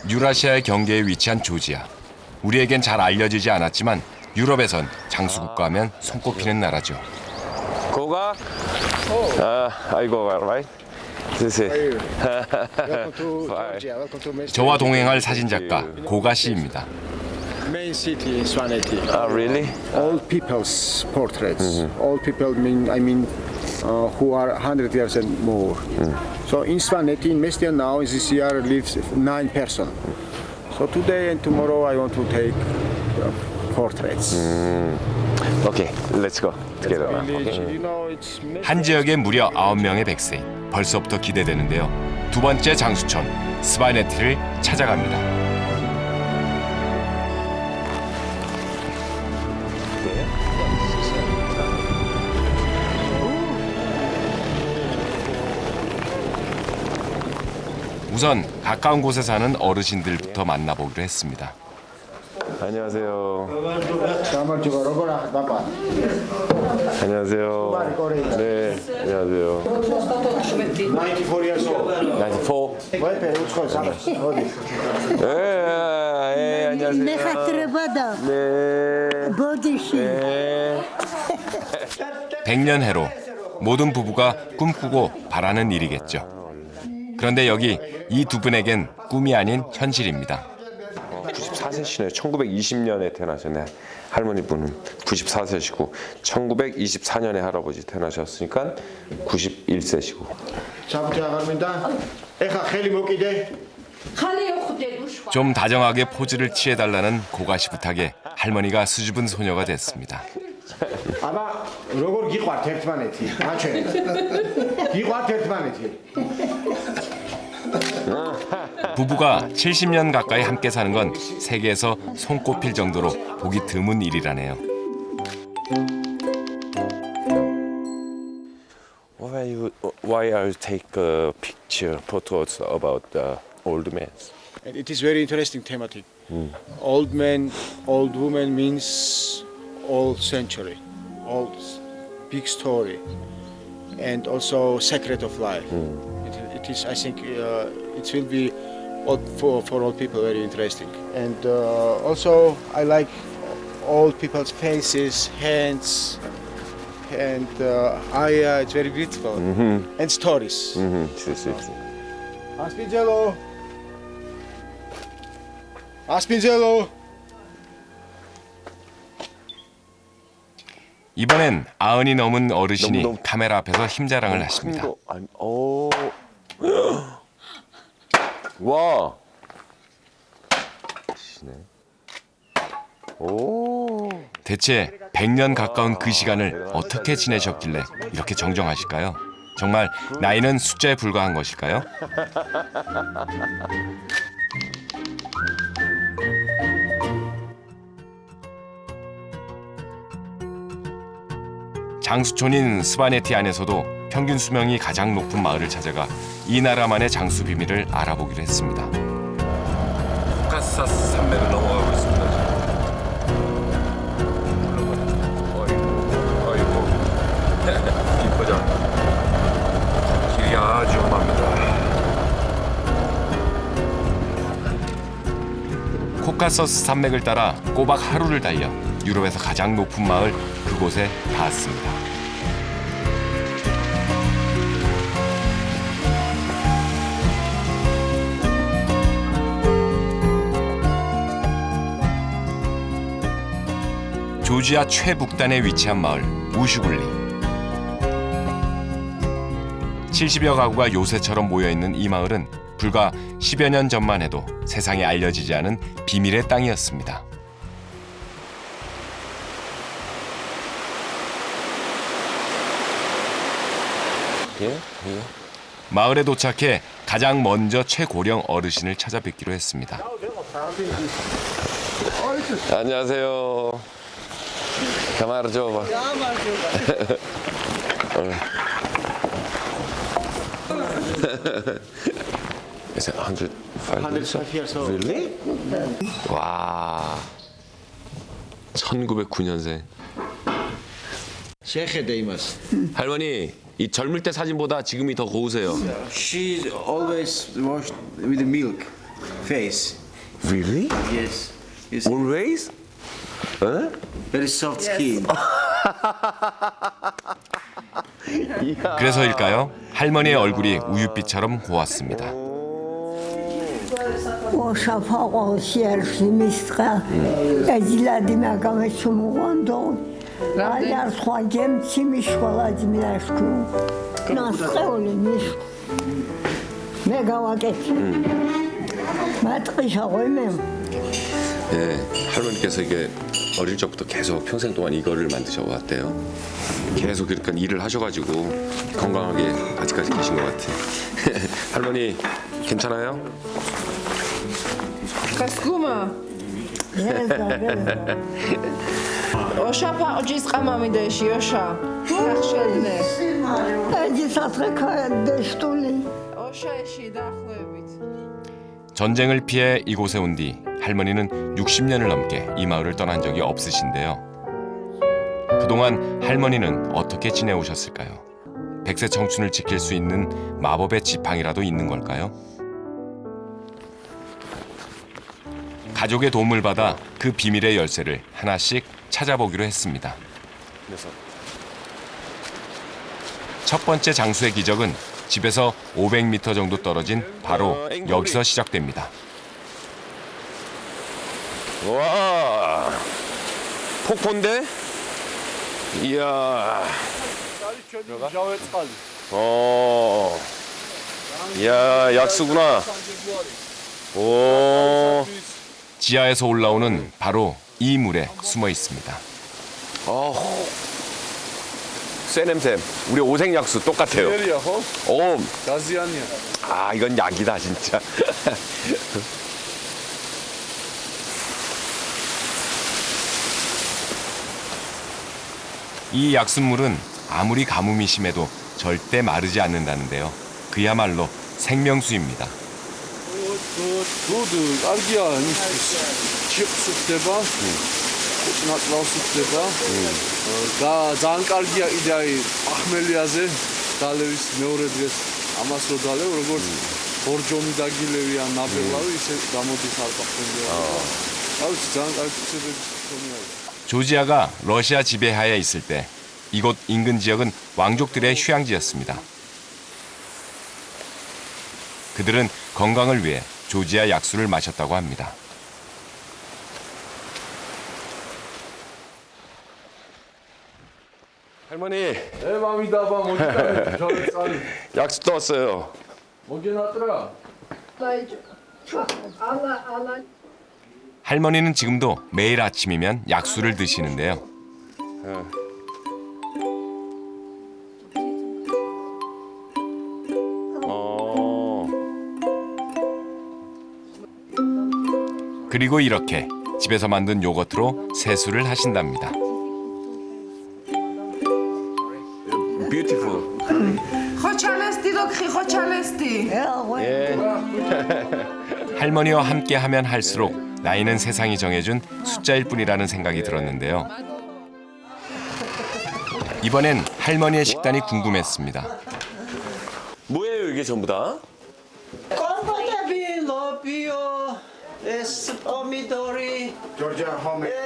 유라시아의 경계에 위치한 조지아. 우리에겐 잘 알려지지 않았지만 유럽에선 장수국가 하면 손꼽히는 나라죠. 고가? I go right? This is. Welcome to Georgia. Welcome to Mestre. 저와 동행할 사진작가 고가 씨입니다. Main city in Svaneti. Really? Old people's portraits. Old people who are 100 years and more. So in Svaneti, in Mestia now, this year lives 9 persons. So today and tomorrow I want to take portraits. Okay, let's go together. Village, you know, it's 한 지역에 무려 9명의 백세인. 벌써부터 기대되는데요. 두 번째 장수촌 스바네티를 찾아갑니다. 우선 가까운 곳에 사는 어르신들부터 만나보기로 했습니다. 안녕하세요. 안녕하세요. 네, 안녕하세요. 94 years old. 94. 네, 안녕하세요. Ne hatırlamada. 네. Bodyshi. 네. 100년 해로 모든 부부가 꿈꾸고 바라는 일이겠죠. 그런데 여기 이 두 분에겐 꿈이 아닌 현실입니다. 94세시네요. 1920년에 태어나셨네. 할머니 분은 94세시고 1924년에 할아버지 태어나셨으니까 91세시고. 잡지 않습니다. 에카 헬리 먹이대. 좀 다정하게 포즈를 취해달라는 고가씨 부탁에 할머니가 수줍은 소녀가 됐습니다. 아마 로고 기ყვart ერთმანეთი. 아ჩვენა. 기ყვart ერთმანეთი. 부부가 70년 가까이 함께 사는 건 세계에서 손꼽힐 정도로 보기 드문 일이라네요. Why are you take a picture photos about the old men? And it is very interesting thematic. Old man, old woman means old century, old big story, and also secret of life. It is, I think, it will be for all people very interesting. And also, I like old people's faces, hands, and it's very beautiful. And stories. Aspinzello. 아스핀젤로. 이번엔 90이 넘은 어르신이 너무- 카메라 앞에서 힘자랑을 하십니다. 오. 와. 시네. 오. 대체 100년 가까운 그 시간을 어떻게 지내셨길래 이렇게 정정하실까요? 정말 나이는 숫자에 불과한 것일까요? 장수촌인 스바네티 안에서도 평균 수명이 가장 높은 마을을 찾아가 이 나라만의 장수 비밀을 알아보기로 했습니다. 코카사스 산맥을 넘어가고 있습니다. 어이구, 이쁘죠? 길이 아주 험합니다. 코카서스 산맥을 따라 꼬박 하루를 달려 유럽에서 가장 높은 마을 그곳에 닿았습니다. 조지아 최북단에 위치한 마을 우슈굴리. 70여 가구가 요새처럼 모여있는 이 마을은 불과 10여 년 전만 해도 세상에 알려지지 않은 비밀의 땅이었습니다. 예? 마을에 도착해 가장 먼저 최고령 어르신을 찾아뵙기로 했습니다. 안녕하세요. 가마르죠. Is it 105 years old. Really? 와. 1909년생. შეხედე იმას. 할머니, 이 젊을 때 사진보다 지금이 더 고우세요. She always washed with milk. face. Really? Yes. It's Always? 에? very soft skin. 그래서일까요? 할머니의 얼굴이 우윳빛처럼 고왔습니다. وشفاق سيرش مسخة أجلاد ما كم شموندون على خواجم تيمش ولا دمياشكو ناسخة ولا مشكو مega واقف ما تقيش أقومهم 예, 할머니께서 이게 어릴 적부터 계속 평생 동안 이거를 만드셔 왔대요. 계속 그러니까 일을 하셔가지고 건강하게 아직까지 계신 것 같아요. 할머니 괜찮아요? Каскума. Оша паоджис qamamidაში ოშა. ახშელნე. أجي ساترك دشتولي ოშაეში დაახლოებით. 전쟁을 피해 이곳에 온 뒤 할머니는 60년을 넘게 이 마을을 떠난 적이 없으신데요. 그동안 할머니는 어떻게 지내오셨을까요? 백세 청춘을 지킬 수 있는 마법의 지팡이라도 있는 걸까요? 가족의 도움을 받아 그 비밀의 열쇠를 하나씩 찾아보기로 했습니다. 첫 번째 장수의 기적은 집에서 500m 정도 떨어진 바로 여기서 시작됩니다. 와, 폭포인데? 이야. 이야, 약수구나. 오. 지하에서 올라오는 바로 이 물에 숨어 있습니다. 쇠 냄새. 우리 오색약수 똑같아요. 오. 아, 이건 약이다, 진짜. 이 약수물은 아무리 가뭄이 심해도 절대 마르지 않는다는데요. 그야말로 생명수입니다. Good, კარგია იმისთვის. შეხსდება. ნაკლავს ხდება. და ძალიან კარგია კიდე აი ახმელიაზე დალევის მეორე დღეს ამას რო დალევ როგორც ბორჯომი დაგილევი ან ნაბელავი ისე გამოდის არყახმელია. აუც ძალიან კარგი ცდები ხომია. 조지아가 러시아 지배하에 있을 때 이곳 인근 지역은 왕족들의 휴양지였습니다. 그들은 건강을 위해 조지아 약수를 마셨다고 합니다. 할머니, ემამიდაბა მოჭდა ჯორე წალი. 약수 떴어요. მოგენატრა. 할머니는 지금도 매일 아침이면 약수를 드시는데요. 그리고 이렇게 집에서 만든 요거트로 세수를 하신답니다. Beautiful. ხოჩალესტი დოქი ხოჩალესტ이. 예. 할머니와 함께하면 할수록 나이는 세상이 정해준 숫자일 뿐이라는 생각이 들었는데요. 이번엔 할머니의 식단이 궁금했습니다. 뭐예요, 이게 전부 다? 껌버터비, 로비오, 에스 포미도리,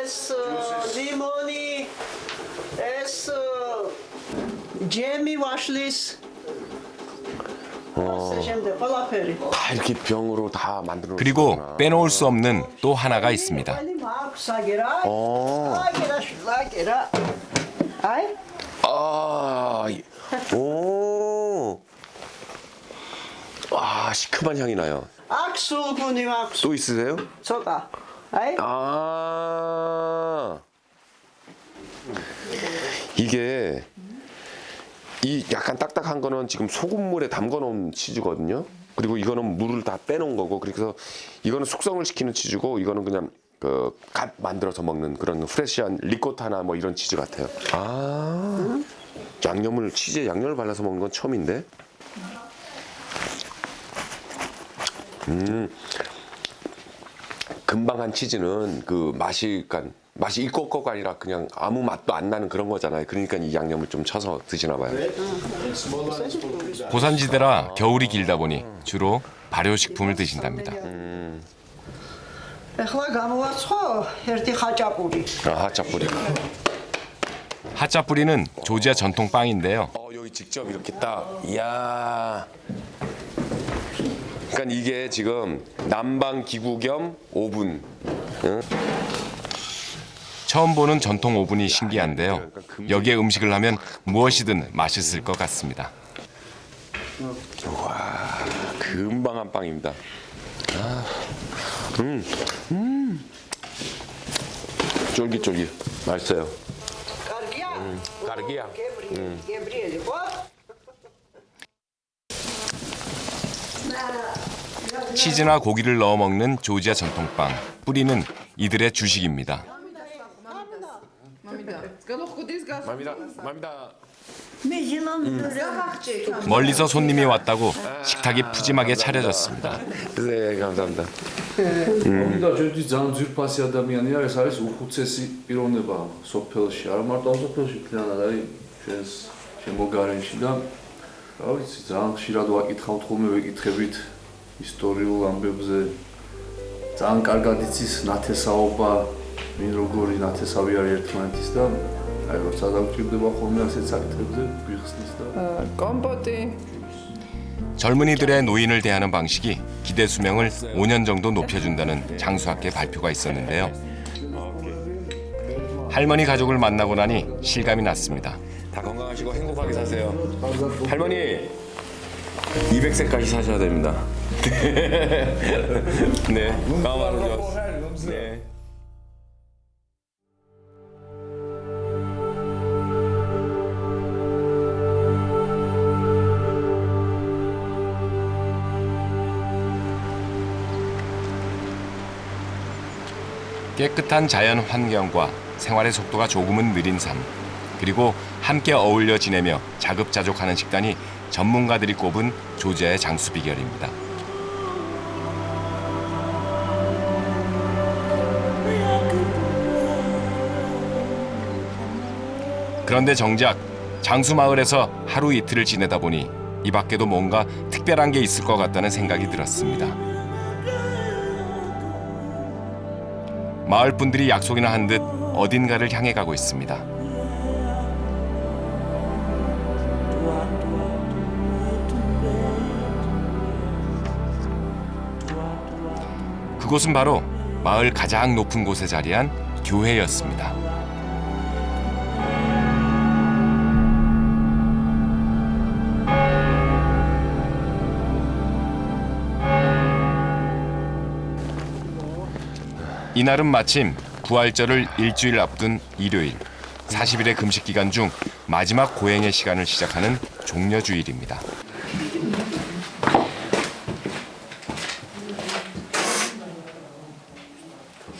에스 리모니, 에스 제미 와шл리스. 콜라페리. 다 이렇게 병으로 다 만들어 그리고 놓으시구나. 빼놓을 수 없는 또 하나가 있습니다. 아, 오. 와, 시큼한 향이 나요. 악수군이 악수. 또 있으세요? 저가. 아이. 아. 이게 이 약간 딱딱한 거는 지금 소금물에 담궈 놓은 치즈거든요. 그리고 이거는 물을 다 빼놓은 거고, 그래서 이거는 숙성을 시키는 치즈고, 이거는 그냥 갓 만들어서 먹는 그런 프레시한 리코타나 뭐 이런 치즈 같아요. 아, 양념을 치즈에 양념을 발라서 먹는 건 처음인데. 금방 한 치즈는 그 맛이 그러니까 맛이 있고가 아니라 그냥 아무 맛도 안 나는 그런 거잖아요. 그러니까 이 양념을 좀 쳐서 드시나 봐요. 고산지대라 겨울이 길다 보니 주로 발효식품을 드신답니다. ეხლა გამოვაცხო ერთი ხაჭაპური. 하차뿌리. 하짜뿌리는 조지아 전통 빵인데요. 여기 직접 이렇게 딱. 이야. 그러니까 이게 지금 난방 기구 겸 오븐. 처음 보는 전통 오븐이 신기한데요. 여기에 음식을 하면 무엇이든 맛있을 것 같습니다. 금방 한 빵입니다. 쫄깃쫄깃. 맛있어요. კარგია? 까르기야. გებრიელი ხო? 치즈나 고기를 넣어 먹는 조지아 전통빵. 뿌리는 이들의 주식입니다. 맘이다. 멀리서 손님이 왔다고 식탁이 푸짐하게 차려졌습니다. 네, 감사합니다. და ჯერჯერობით ძალიან ძვირფასი ადამიანია, ეს არის უხუცესი პიროვნება სოფელში. არა მარტო ამ სოფელში, მთლიანად აი ჩვენს შემოგარენში და რა ვიცი, ძალიან ხშირად ვაკითხავთ ხოლმე, ვეკითხებით ისტორიულ ამბებზე. ძალიან კარგად იცის ნათესაობა, ვინ როგორი ნათესავი არის ერთმანეთის და აი როცა დაგვჭირდება ხოლმე ასეთ საკითხებზე გვიხსნის და კომპოტი. 젊은이들의 노인을 대하는 방식이 기대 수명을 5년 정도 높여준다는 장수학계 발표가 있었는데요. 할머니 가족을 만나고 나니 실감이 났습니다. 다 건강하시고 행복하게 사세요. 할머니 200세까지 사셔야 됩니다. 네. 까마르죠. 네. 깨끗한 자연 환경과 생활의 속도가 조금은 느린 삶, 그리고 함께 어울려 지내며 자급자족하는 식단이 전문가들이 꼽은 조지아의 장수 비결입니다. 그런데 정작 장수 마을에서 하루 이틀을 지내다 보니 이 밖에도 뭔가 특별한 게 있을 것 같다는 생각이 들었습니다. 마을 분들이 약속이나 한 듯 어딘가를 향해 가고 있습니다. 그곳은 바로 마을 가장 높은 곳에 자리한 교회였습니다. 이날은 마침 부활절을 일주일 앞둔 일요일, 40일의 금식 기간 중 마지막 고행의 시간을 시작하는 종려주일입니다.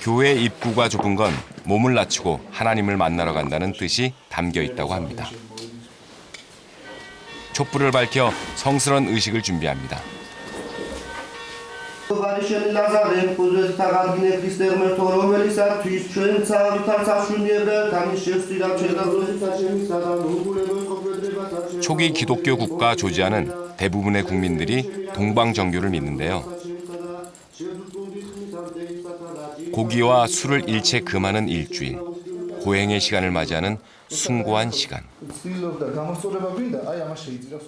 교회 입구가 좁은 건 몸을 낮추고 하나님을 만나러 간다는 뜻이 담겨 있다고 합니다. 촛불을 밝혀 성스러운 의식을 준비합니다. Բարիշեն Լազարեն կուզես թաղադինե Քրիստեղ մեր թորոմելիսա թույս չեն ցավի թարցաշունիևը թամի շեստիրա չեղազոզի թաշեմի սադան ուգուրևոս ովեդրե바 초기 기독교 국가 조지아는 대부분의 국민들이 동방 정교를 믿는데요. 고기와 술을 일체 금하는 일주일, 고행의 시간을 맞이하는 숭고한 시간. ცდილობდა გამოსწორება გვინდა აი ამას შეიძრავს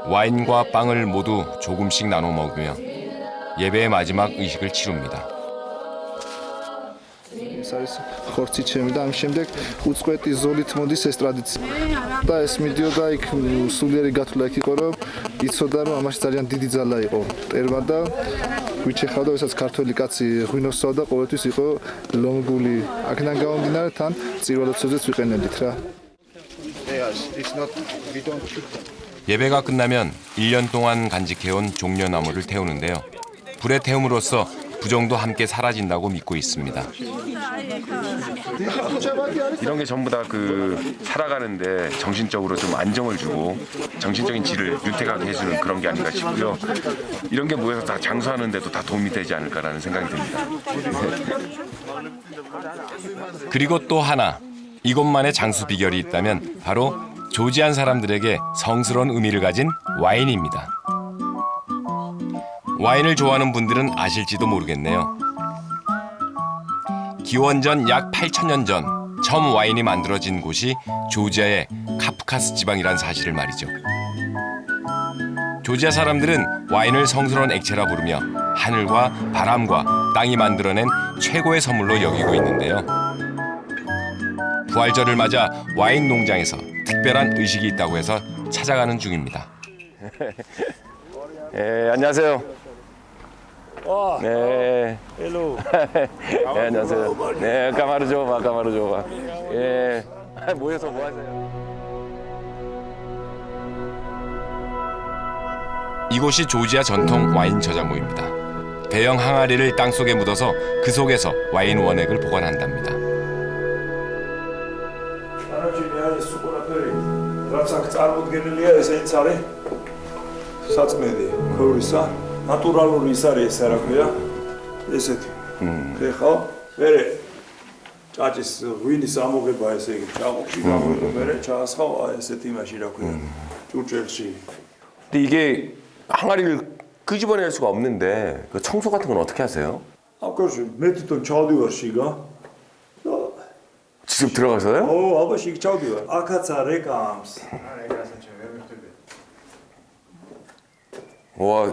와인과 빵을 모두 조금씩 나눠 먹으며 예배의 마지막 의식을 치룹니다. ეს არის ხორცი ჩემი და ამის შემდეგ უწყვეტი ზოლით მოდის ეს ტრადიცია და ეს მიდიოდა იქ სულიერი გათვლა იქ იყო რომ იცოდა რომ ამაში ძალიან დიდი ძალა იყო მტერმა და გვიჩეხავდა ვისაც ქართველი კაცი ღვინოსავდა ყოველთვის იყო ლომგული აქედან გამომდინარე თან წირვალოცებზეც ვიყენებდით რა 예배가 끝나면 1년 동안 간직해온 종려나무를 태우는데요. 불에 태움으로써 부정도 함께 사라진다고 믿고 있습니다. 이런 게 전부 다 그 살아가는데 정신적으로 좀 안정을 주고 정신적인 질을 윤택하게 해주는 그런 게 아닌가 싶고요. 이런 게 모여서 다 장수하는데도 다 도움이 되지 않을까라는 생각이 듭니다. 그리고 또 하나, 이곳만의 장수 비결이 있다면 바로 조지안 사람들에게 성스러운 의미를 가진 와인입니다. 와인을 좋아하는 분들은 아실지도 모르겠네요. 기원전 약 8,000년 전 처음 와인이 만들어진 곳이 조지아의 카프카스 지방이란 사실을 말이죠. 조지아 사람들은 와인을 성스러운 액체라 부르며 하늘과 바람과 땅이 만들어낸 최고의 선물로 여기고 있는데요. 부활절을 맞아 와인 농장에서 특별한 의식이 있다고 해서 찾아가는 중입니다. 예, 안녕하세요. 네. Hello. 네, 안녕하세요. 네, 까마르 줘봐. 예, 모여서 뭐 하세요? 이곳이 조지아 전통 와인 저장고입니다. 대형 항아리를 땅속에 묻어서 그 속에서 와인 원액을 보관한답니다. რაც აქ წარმოდგენილია, ესეც არის საწმედი, ქორისა, ნატურალური ის არის, ეს რა ქვია, ესეთი. ეხლა მერე ჭაჭის ღვინის ამოღება, ესე იგი, ჭაყუში გამოვიდა, მერე ჩაასხავ ესეთი იმაში რა ქვია, ჭურჭელში. 근데 이게 항아리를 끄집어낼 수가 없는데 그 청소 같은 건 어떻게 하세요? აკოში მეტი ჩავდივარ შიგა. 직접 들어가서요? აბა შიგ ჩავდივარ. აქაც არის კამს. 와.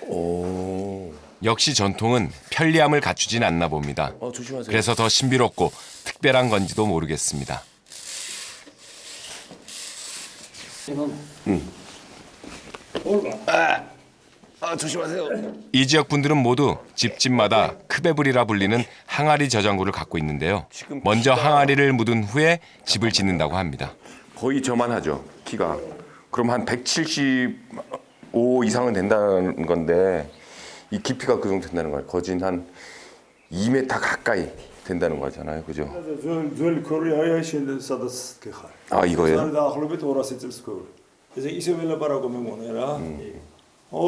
오. 역시 전통은 편리함을 갖추진 않나 봅니다. 조심하세요. 그래서 더 신비롭고 특별한 건지도 모르겠습니다. 조심하세요. 이 지역 분들은 모두 집집마다 크베브리라 불리는 항아리 저장고를 갖고 있는데요. 먼저 항아리를 묻은 후에 집을 짓는다고 합니다. 거의 저만 하죠, 키가. 그럼 한 175 이상은 된다는 건데 이 깊이가 그 정도 된다는 거예요. 거진 한 2m 가까이 된다는 거잖아요. 그죠? ძველი ქორი აი შენ სადაც გეხარ. 아, 이거예요? დაახლოებით 200 წელს ქორი. ესე ისე ველაპარაკო მე მგონია რა.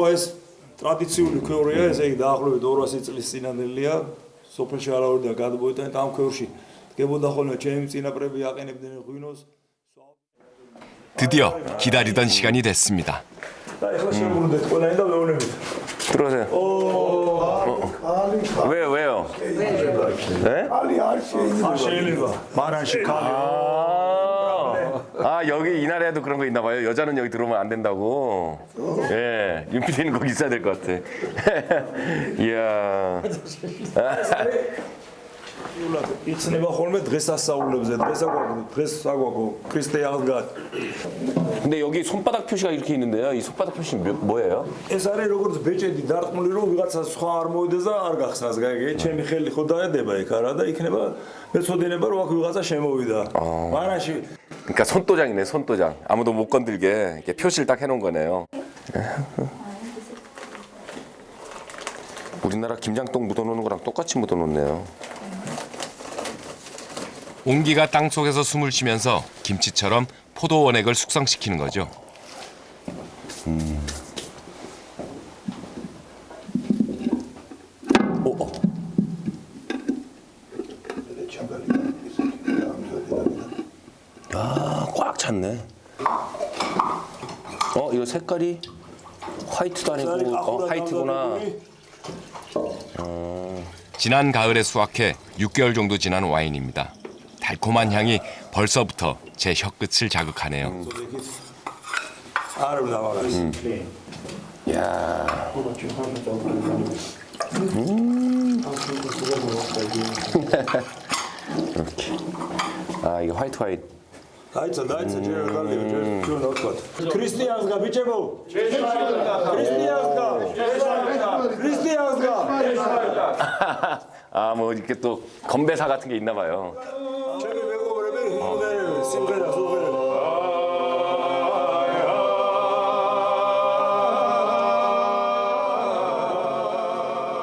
ეს ტრადიციული ქორია, ესე იგი დაახლოებით 200 წლის წინანდელია. სოფელში არავითარ გადმოიტანეთ ამ ქორში. დგებოდა ხოლმე ჩემი წინაპრები აყენებდნენ ღვინოს. 드디어 기다리던 시간이 됐습니다. და ეხლა შემოგვდეთ ყველანი და მეუბნებით. 들어오세요. 왜요? 네? შეიძლება. 마란ში 칼ი. 아, 여기 이 나라에도 그런 거 있나 봐요. 여자는 여기 들어오면 안 된다고. 예, 윤PD는 거기 있어야 될 것 같아. 이야. იცნება ხოლმე დღესასწაულებზე, დღესაგვაკო ქრისტიანსგან. 근데 여기 손바닥 표시가 이렇게 있는데요. 이 손바닥 표시 뭐예요? ეს არის როგორც ბეჭედი დარტყმული, რომ ვიღაცა სხვა არ მოვიდეს და არ გახსნას, გაიგე? ჩემი ხელი ხო დაედება იქ არა და იქნება მეცოდინება რომ აქ ვიღაცა შემოვიდა. მარანში 그러니까 손도장이네, 손도장. 아무도 못 건들게 이렇게 표시를 딱 해놓은 거네요. 우리나라 김장떡 묻어놓는 거랑 똑같이 묻어놓네요. 온기가 땅속에서 숨을 쉬면서 김치처럼 포도 원액을 숙성시키는 거죠. 아, 꽉 찼네. 이거 색깔이 화이트도 아니고 화이트구나. 지난 가을에 수확해 6개월 정도 지난 와인입니다. 달콤한 향이 벌써부터 제 혀끝을 자극하네요. არ დავაღას. 야. 이렇게. 아, 이게 화이트. დაიცა ჯერ გალია, ჯერ ნოთქვა. ქრისტიანსგა ბიჭებო. ქრისტიანსგა. 아, 뭐 이렇게 또 건배사 같은 게 있나 봐요. ჩემი მეგობრები სიმღერა სულღერა.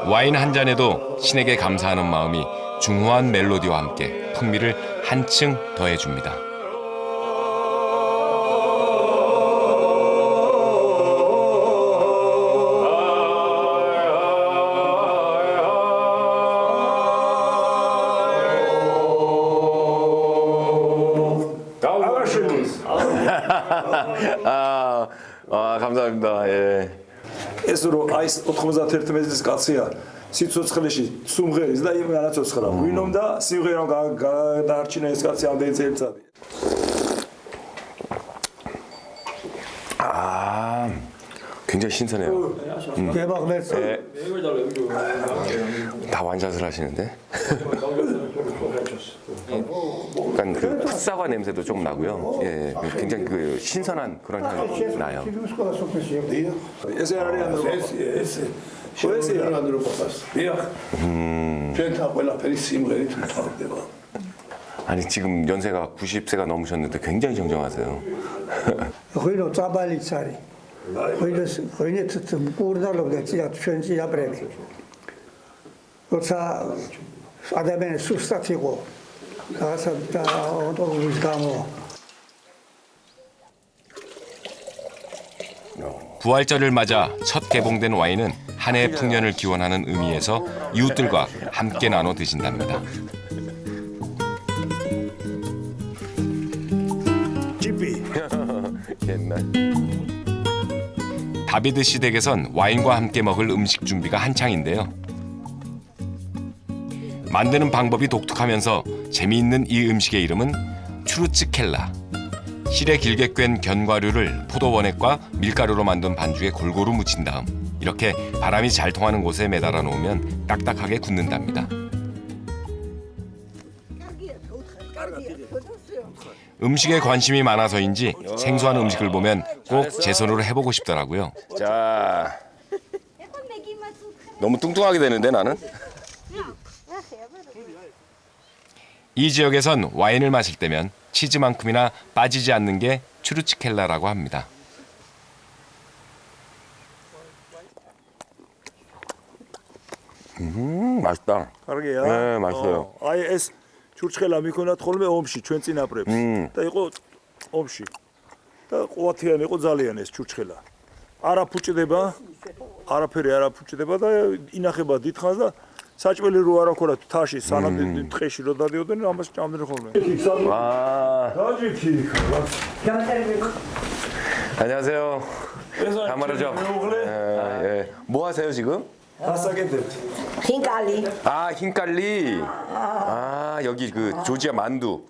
와인 한 잔에도 신에게 감사하는 마음이 중후한 멜로디와 함께 풍미를 한층 더해줍니다. 감사합니다. 예. ეს რო აი 91 მეძის კაცია სიცოცხლეში სუმღერის და იმ განაცოცხლა ვინ უნდა სიმღერა გადაარჩინა ეს კაცი ამდენი წელიწადი 굉장히 신선해요. 대박냈어. 다 완샷을 하시는데. 약간 그 풋사과 냄새도 좀 나고요. 예, 굉장히 그 신선한 그런 향이 나요. ესე არ არის ანუ ესეა 아니 지금 연세가 90세가 넘으셨는데 굉장히 정정하세요. ღვინო წაბალიც არის. ღვინით მკურნალობდა ჩვენ ციაბრები. როცა ადამიანი სუსტად იყო რაღაცა და ოტობის გამო 부활절을 맞아 첫 개봉된 와인은 한 해의 풍년을 기원하는 의미에서 이웃들과 함께 나눠 드신답니다. 옛날. 다비드 씨 댁에선 와인과 함께 먹을 음식 준비가 한창인데요. 만드는 방법이 독특하면서 재미있는 이 음식의 이름은 추르츠켈라. 실에 길게 꿰n 견과류를 포도원액과 밀가루로 만든 반죽에 골고루 묻힌 다음 이렇게 바람이 잘 통하는 곳에 매달아 놓으면 딱딱하게 굳는답니다. 음식에 관심이 많아서인지 생소한 음식을 보면 꼭 제 손으로 해보고 싶더라고요. 자, 너무 뚱뚱하게 되는데 나는. 이 지역에선 와인을 마실 때면 치즈만큼이나 빠지지 않는 게 추르츠켈라라고 합니다. 맛있다. კარგია? 네, 맛있어요. აი ეს ჩურჩხელა მიქონათ ხოლმე ომში ჩვენ წინაპრებს და იყო ომში და ყოველთვიანი იყო ძალიან ეს ჩურჩხელა. არა ფუჭდება, არაფერი არა ფუჭდება და ინახება დიდხანს და საჭმელი რო არ აქვს თაში სანამ ტყეში რო დადიოდნენ ამას ჭამდნენ ხოლმე. 안녕하세요. 가마르죠. 예. 뭐 하세요 지금? ასაკეთებთ. 흰კალი. 아 흰깔리. 아 여기 그 조지아 만두.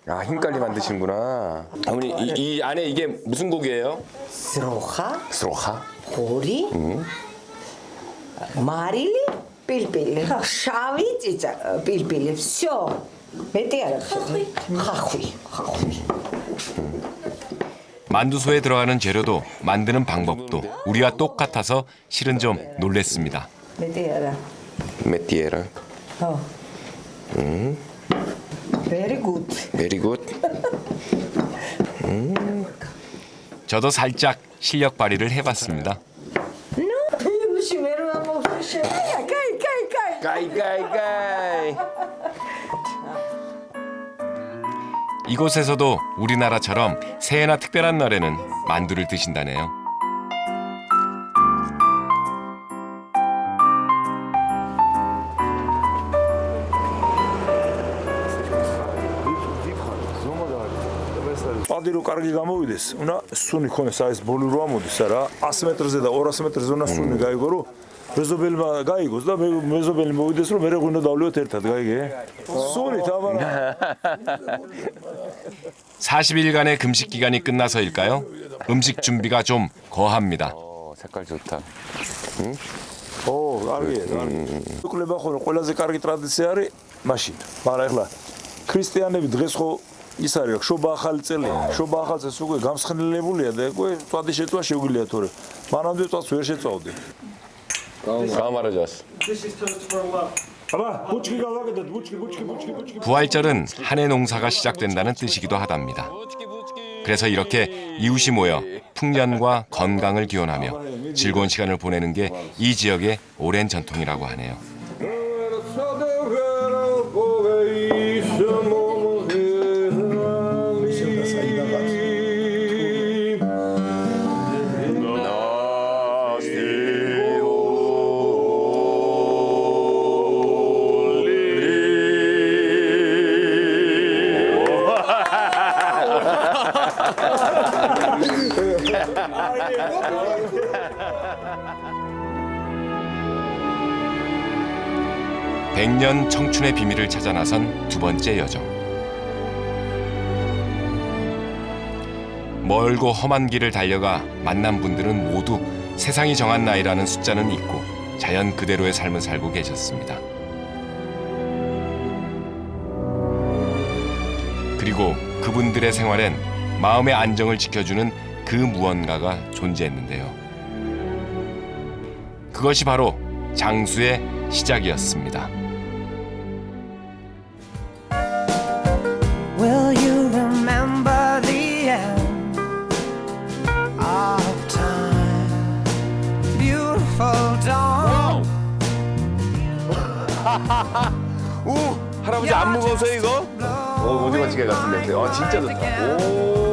아 흰깔리 만드시는구나. 어머니 이 안에 이게 무슨 고기예요? სროხა, 스로하. ხური, მარილი, პილპილი, შავი წიცა, პილპილი. всё. მეტი არა. ხახვი. 만두소에 들어가는 재료도 만드는 방법도 우리와 똑같아서 실은 좀 놀랬습니다. მეტი არა. 메티에라. ო. Very good. Very good. 저도 살짝 실력 발휘를 해봤습니다. 무시 메로 먹으셔. 까이. 까이까이까이. 이곳에서도 우리나라처럼 새해나 특별한 날에는 만두를 드신다네요. პადი რო კარგი გამოვიდეს, უნდა სუნი ქონდეს, აი ეს ბოლო რო ამოდის არა, 100 მეტრზე და 200 მეტრზე უნდა სუნი გაიგო, რომ მეზობელმა გაიგოს და მეზობელი მოვიდეს, რომ მე ღვინო დავლევთ ერთად, გაიგე? სუნით აბარა. 40일간의 금식 기간이 끝나서일까요? 음식 준비가 좀 거합니다. 색깔 좋다. 오, კარგია. უკლება ხოლმე ყველაზე კარგი ტრადიცია არის მაშინ. მაგრამ ეხლა ქრისტიანები დღეს ხო ის არის, შობა ახალი წელია. შობა ახალ წელს უკვე გამსხნელებულია და უკვე წვადი შეწვა შეგვიძლია თორე. მანამდე წვაც ვერ შეწავდი. 가마르자스. აბა, ბუჩკი გავაკეთოთ, ბუჩკი. 부활절은 한 해 농사가 시작된다는 뜻이기도 하답니다. 그래서 이렇게 이웃이 모여 풍년과 건강을 기원하며 즐거운 시간을 보내는 게 이 지역의 오랜 전통이라고 하네요. 백년 청춘의 비밀을 찾아 나선 두 번째 여정. 멀고 험한 길을 달려가 만난 분들은 모두 세상이 정한 나이라는 숫자는 잊고 자연 그대로의 삶을 살고 계셨습니다. 그리고 그분들의 생활엔 마음의 안정을 지켜주는 그 무언가가 존재했는데요. 그것이 바로 장수의 시작이었습니다. Will you remember the end of time? Beautiful dawn. 오, 할아버지 안 무거우세요 이거? 오징어찌개 같은 냄새. 진짜 좋다. 오.